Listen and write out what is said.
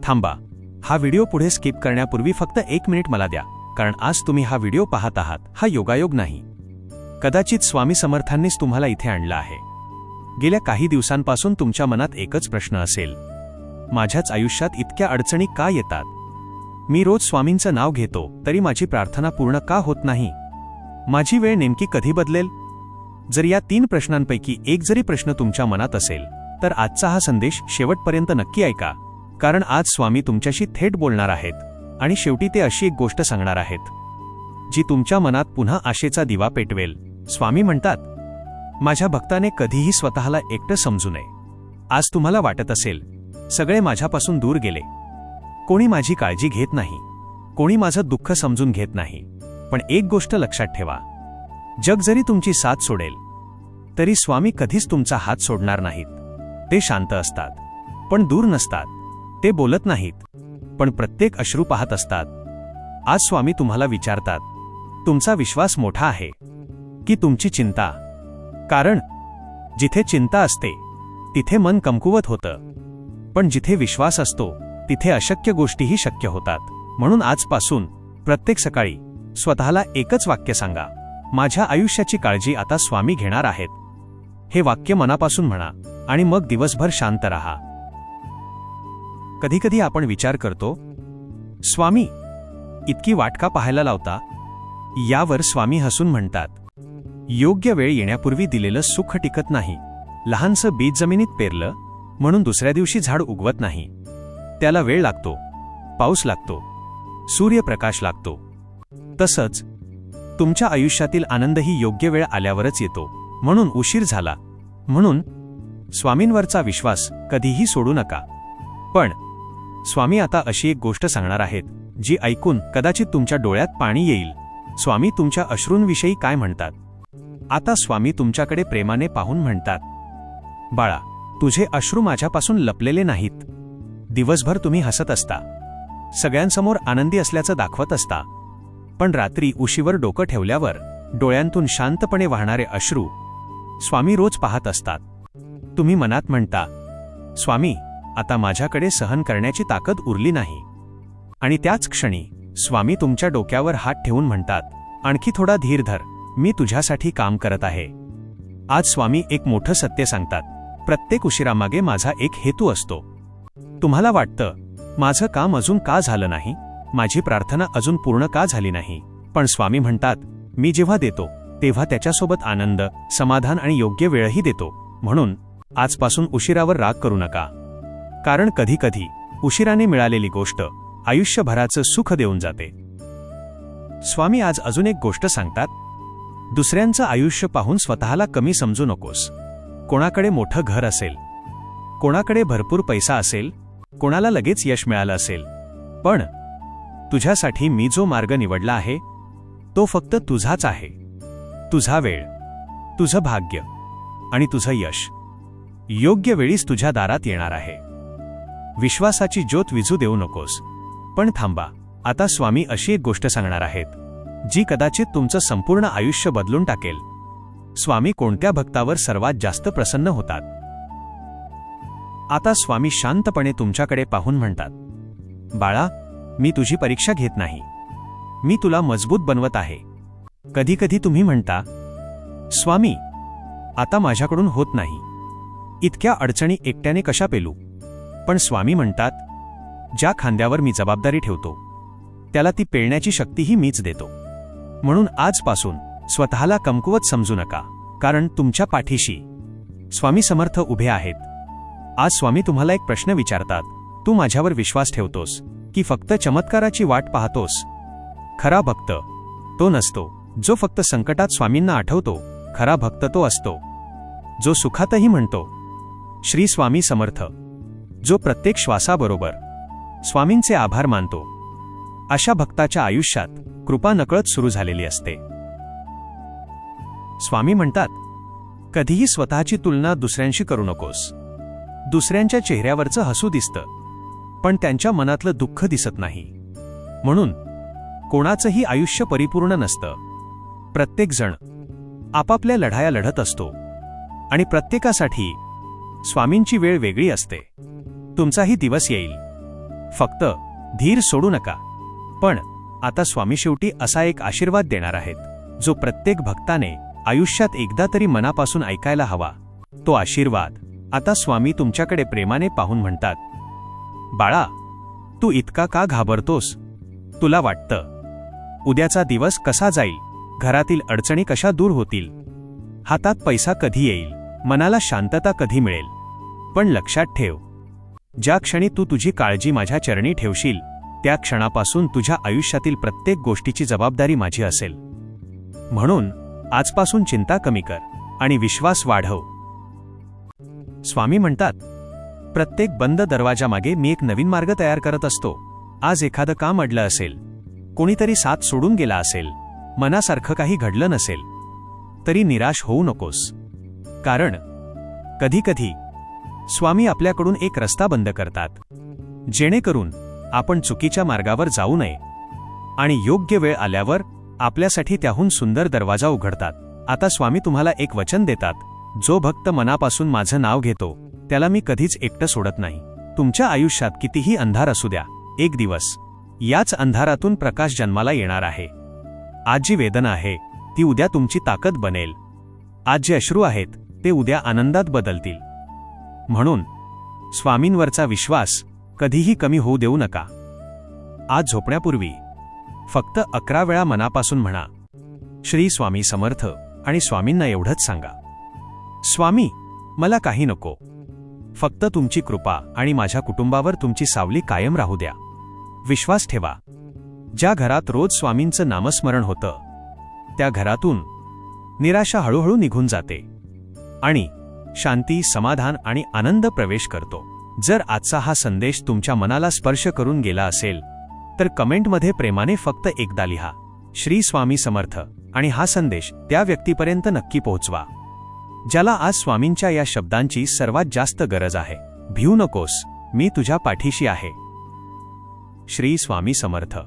थांबा, हा व्हिडिओ पुढे स्किप करण्यापूर्वी फक्त 1 मिनिट मला द्या, कारण आज तुम्ही हा व्हिडिओ पाहत आहात हा योगायोग नाही. कदाचित स्वामी समर्थांनीच तुम्हाला इथे आणलं आहे. गेल्या काही दिवसांपासून तुमच्या मनात एकच प्रश्न असेल, माझ्याच आयुष्यात इतक्या अडचणी का येतात? मी रोज स्वामींचं नाव घेतो तरी माझी प्रार्थना पूर्ण का होत नाही? माझी वेळ नेमकी कधी बदलेल? जर या 3 प्रश्नांपैकी एक जरी प्रश्न तुमच्या मनात असेल तर आजचा हा संदेश शेवटपर्यंत नक्की ऐका, कारण आज स्वामी तुमच्याशी थेट बोलणार आहेत आणि शेवटी ते अशी एक गोष्ट सांगणार आहेत जी तुमच्या मनात पुन्हा आशेचा दिवा पेटवेल. स्वामी म्हणतात, माझ्या भक्ताने कधीही स्वतःला एकटं समजू नये. आज तुम्हाला वाटत असेल, सगळे माझ्यापासून दूर गेले, कोणी माझी काळजी घेत नाही, कोणी माझं दुःख समजून घेत नाही. पण एक गोष्ट लक्षात ठेवा, जग जरी तुमची साथ सोडेल तरी स्वामी कधीच तुमचा हात सोडणार नाहीत. ते शांत असतात, पण दूर नसतात. ते बोलत नाहीत, पण प्रत्येक अश्रू पाहत असतात. आज स्वामी तुम्हाला विचारतात, तुमचा विश्वास मोठा आहे की तुमची चिंता? कारण जिथे चिंता असते तिथे मन कमकुवत होतं, पण जिथे विश्वास असतो तिथे अशक्य गोष्टीही शक्य होतात. म्हणून आजपासून प्रत्येक सकाळी स्वतःला एकच वाक्य सांगा, माझ्या आयुष्याची काळजी आता स्वामी घेणार आहेत. हे वाक्य मनापासून म्हणा आणि मग दिवसभर शांत राहा. कधीकधी आपण विचार करतो, स्वामी इतकी वाट का पाहायला लावता? यावर स्वामी हसून म्हणतात, योग्य वेळ येण्यापूर्वी दिलेलं सुख टिकत नाही. लहानसं बीज जमिनीत पेरलं म्हणून दुसऱ्या दिवशी झाड उगवत नाही. त्याला वेळ लागतो, पाऊस लागतो, सूर्यप्रकाश लागतो. तसंच तुमच्या आयुष्यातील आनंदही योग्य वेळ आल्यावरच येतो. म्हणून उशीर झाला म्हणून स्वामींवरचा विश्वास कधीही सोडू नका. पण स्वामी आता अशी एक गोष्ट सांगणार आहेत जी ऐकून कदाचित तुमच्या डोळ्यात पाणी येईल. स्वामी तुमच्या अश्रूंविषयी काय म्हणतात? आता स्वामी तुमच्याकडे प्रेमाने पाहून म्हणतात, बाळा, तुझे अश्रू माझ्यापासून लपलेले नाहीत. दिवसभर तुम्ही हसत असता, सगळ्यांसमोर आनंदी असल्याचं दाखवत असता, पण रात्री उशीवर डोकं ठेवल्यावर डोळ्यांतून शांतपणे वाहणारे अश्रू स्वामी रोज पाहत असतात. तुम्ही मनात म्हणता, स्वामी आता माझ्याकडे सहन करण्याची ताकद उरली नाही. आणि त्याच क्षणी स्वामी तुमच्या डोक्यावर हात ठेवून म्हणतात, आणखी थोडा धीर धर, मी तुझ्यासाठी काम करत आहे. आज स्वामी एक मोठं सत्य सांगतात, प्रत्येक उशिरामागे माझा एक हेतू असतो. तुम्हाला वाटतं, माझं काम अजून का झालं नाही, माझी प्रार्थना अजून पूर्ण का झाली नाही? पण स्वामी म्हणतात, मी जेव्हा देतो तेव्हा त्याच्यासोबत आनंद, समाधान आणि योग्य वेळही देतो. म्हणून आजपासून उशिरावर राग करू नका, कारण कधीकधी उशिराने मिळालेली गोष्ट आयुष्यभराचं सुख देऊन जाते. स्वामी आज अजून एक गोष्ट सांगतात, दुसऱ्यांचं आयुष्य पाहून स्वतःला कमी समजू नकोस. कोणाकडे मोठं घर असेल, कोणाकडे भरपूर पैसा असेल, कोणाला लगेच यश मिळालं असेल, पण तुझ्यासाठी मी जो मार्ग निवडला आहे तो फक्त तुझाच आहे. तुझा वेळ, तुझं भाग्य आणि तुझं यश योग्य वेळीच तुझ्या दारात येणार आहे. विश्वासाची ज्योत विझू देऊ नकोस. पण थांबा, आता स्वामी अशी एक गोष्ट सांगणार आहेत जी कदाचित तुमचं संपूर्ण आयुष्य बदलून टाकेल. स्वामी कोणत्या भक्तावर सर्वात जास्त प्रसन्न होतात? आता स्वामी शांतपणे तुमच्याकडे पाहून म्हणतात, बाळा, मी तुझी परीक्षा घेत नाही, मी तुला मजबूत बनवत आहे. कधीकधी तुम्ही म्हणता, स्वामी आता माझ्याकडून होत नाही, इतक्या अडचणी एकट्याने कशा पेलू? पण स्वामी म्हणतात, ज्या खांद्यावर मी जबाबदारी ठेवतो त्याला ती पेलण्याची शक्तीही मीच देतो. म्हणून आजपासून स्वतःला कमकुवत समजू नका, कारण तुमच्या पाठीशी स्वामी समर्थ उभे आहेत. आज स्वामी तुम्हाला एक प्रश्न विचारतात, तू माझ्यावर विश्वास ठेवतोस की फक्त चमत्काराची वाट पाहतोस? खरा भक्त तो नसतो जो फक्त संकटात स्वामींना आठवतो. खरा भक्त तो असतो जो सुखातही म्हणतो, श्री स्वामी समर्थ. जो प्रत्येक श्वासाबरोबर स्वामींचे आभार मानतो. अशा भक्ताच्या आयुष्यात कृपा नकळत सुरू झालेली असते. स्वामी म्हणतात, कधीही स्वतःची तुलना दुसऱ्यांशी करू नकोस. दुसऱ्यांच्या चेहऱ्यावरचं हसू दिसतं, पण त्यांच्या मनातलं दुःख दिसत नाही. म्हणून कोणाचंही आयुष्य परिपूर्ण नसतं. प्रत्येकजण आपापल्या लढाया लढत असतो आणि प्रत्येकासाठी स्वामींची वेळ वेगळी असते. तुमचाही दिवस येईल फक्त धीर सोडू नका. पण आता स्वामी शेवटी असा एक आशीर्वाद देणार आहेत, जो प्रत्येक भक्ताने आयुष्यात एकदा तरी मनापासून ऐकायला हवा. तो आशीर्वाद आता स्वामी तुमच्याकडे प्रेमाने पाहून म्हणतात, बाळा, तू इतका का घाबरतोस? तुला वाटतं उद्याचा दिवस कसा जाईल, घरातील अडचणी कशा दूर होतील, हातात पैसा कधी येईल, मनाला शांतता कधी मिळेल. पण लक्षात ठेव, ज्या क्षणी तू तुझी काळजी माझ्या चरणी ठेवशील, त्या क्षणापासून तुझ्या आयुष्यातील प्रत्येक गोष्टीची जबाबदारी माझी असेल. म्हणून आजपासून चिंता कमी कर आणि विश्वास वाढव. स्वामी म्हणतात, प्रत्येक बंद दरवाजामागे मी एक नवीन मार्ग तयार करत असतो. आज एखादं काम अडलं असेल, कोणीतरी साथ सोडून गेला असेल, मनासारखं काही घडलं नसेल, तरी निराश होऊ नकोस. कारण कधीकधी स्वामी आपल्याकडून एक रस्ता बंद करतात, जेणेकरून आपण चुकीच्या मार्गावर जाऊ नये आणि योग्य वेळ आल्यावर आपल्यासाठी त्याहून सुंदर दरवाजा उघडतात. आता स्वामी तुम्हाला एक वचन देतात, जो भक्त मनापासून माझं नाव घेतो त्याला मी कधीच एकटं सोडत नाही. तुमच्या आयुष्यात कितीही अंधार असू द्या, एक दिवस याच अंधारातून प्रकाश जन्माला येणार आहे. आज जी वेदना आहे ती उद्या तुमची ताकद बनेल. आज जे अश्रू आहेत ते उद्या आनंदात बदलतील. म्हणून स्वामींवरचा विश्वास कधीही कमी होऊ देऊ नका. आज झोपण्यापूर्वी फक्त 11 वेळा मनापासून म्हणा, श्री स्वामी समर्थ, आणि स्वामींना एवढंच सांगा, स्वामी, मला काही नको, फक्त तुमची कृपा आणि माझ्या कुटुंबावर तुमची सावली कायम राहू द्या. विश्वास ठेवा, ज्या घरात रोज स्वामींचं नामस्मरण होतं त्या घरातून निराशा हळूहळू निघून जाते आणि शांती, समाधान आणि आनंद प्रवेश करतो. जर आजचा हा संदेश तुमच्या मनाला स्पर्श करून गेला असेल तर कमेंटमध्ये प्रेमाने फक्त एकदा लिहा, श्री स्वामी समर्थ, आणि हा संदेश त्या व्यक्तीपर्यंत नक्की पोहोचवा ज्याला आज स्वामींच्या या शब्दांची सर्वात जास्त गरज आहे. भिऊ नकोस, मी तुझ्या पाठीशी आहे. श्री स्वामी समर्थ.